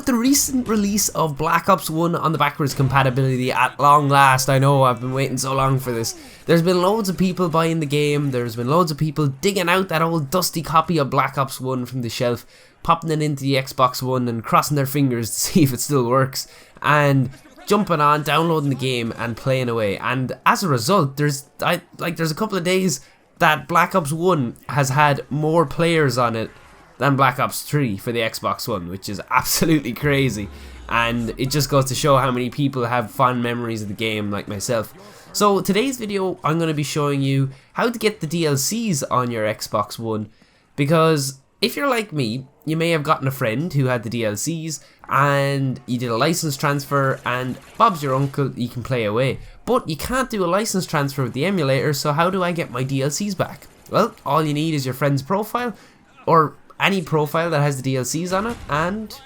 the recent release of Black Ops 1 on the backwards compatibility at long last, I know I've been waiting so long for this, there's been loads of people buying the game, there's been loads of people digging out that old dusty copy of Black Ops 1 from the shelf, popping it into the Xbox One and crossing their fingers to see if it still works, and jumping on, downloading the game and playing away. And as a result, there's a couple of days that Black Ops 1 has had more players on it than Black Ops 3 for the Xbox One, which is absolutely crazy, and it just goes to show how many people have fond memories of the game like myself. So today's video I'm going to be showing you how to get the DLCs on your Xbox One, because if you're like me, you may have gotten a friend who had the DLCs and you did a license transfer and Bob's your uncle, you can play away. But you can't do a license transfer with the emulator, so how do I get my DLCs back? Well, all you need is your friend's profile, or any profile that has the DLCs on it, and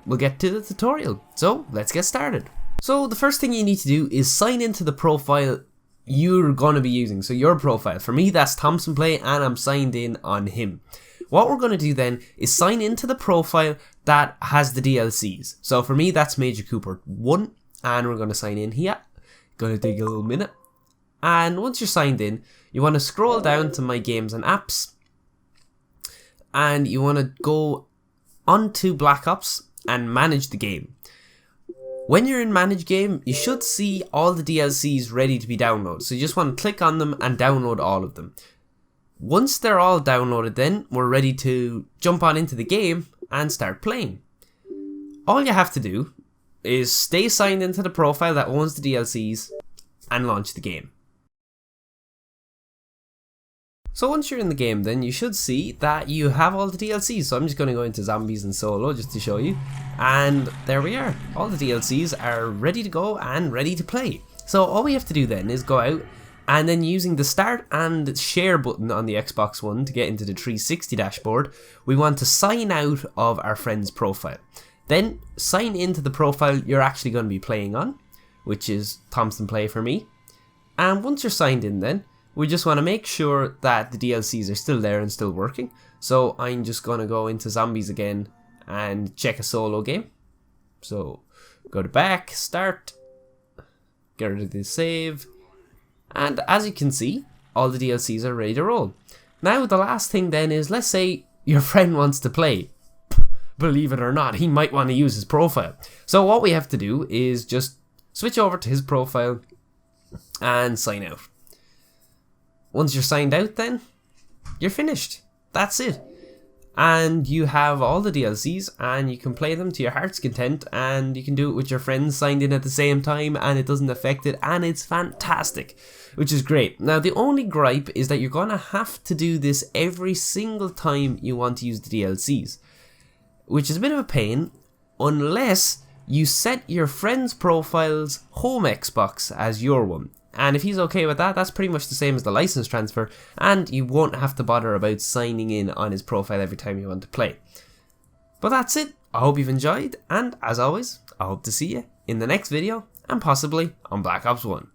we'll get to the tutorial. So let's get started. So the first thing you need to do is sign into the profile you're going to be using, so your profile. For me, that's Thompson Play, and I'm signed in on him. What we're going to do then is sign into the profile that has the DLCs. So for me, that's Major Cooper 1, and we're going to sign in here. Going to take a little minute. And once you're signed in, you want to scroll down to My Games and Apps, and you want to go onto Black Ops and manage the game. When you're in manage game, you should see all the DLCs ready to be downloaded. So you just want to click on them and download all of them. Once they're all downloaded, then we're ready to jump on into the game and start playing. All you have to do is stay signed into the profile that owns the DLCs and launch the game. So once you're in the game, then you should see that you have all the DLCs. So I'm just going to go into Zombies and Solo just to show you. And there we are. All the DLCs are ready to go and ready to play. So all we have to do then is go out, and then using the start and share button on the Xbox One to get into the 360 dashboard, we want to sign out of our friend's profile. Then sign into the profile you're actually going to be playing on, which is Thompson Play for me. And once you're signed in then, we just want to make sure that the DLCs are still there and still working. So I'm just going to go into Zombies again and check a solo game. So go to back, start, get rid of the save. And as you can see, all the DLCs are ready to roll. Now the last thing then is, let's say your friend wants to play. Believe it or not, he might want to use his profile. So what we have to do is just switch over to his profile and sign out. Once you're signed out then, you're finished. That's it. And you have all the DLCs and you can play them to your heart's content, and you can do it with your friends signed in at the same time and it doesn't affect it, and it's fantastic, which is great. Now the only gripe is that you're going to have to do this every single time you want to use the DLCs, which is a bit of a pain unless you set your friend's profile's home Xbox as your one. And if he's okay with that, that's pretty much the same as the license transfer, and you won't have to bother about signing in on his profile every time you want to play. But that's it. I hope you've enjoyed, and as always, I hope to see you in the next video, and possibly on Black Ops 1.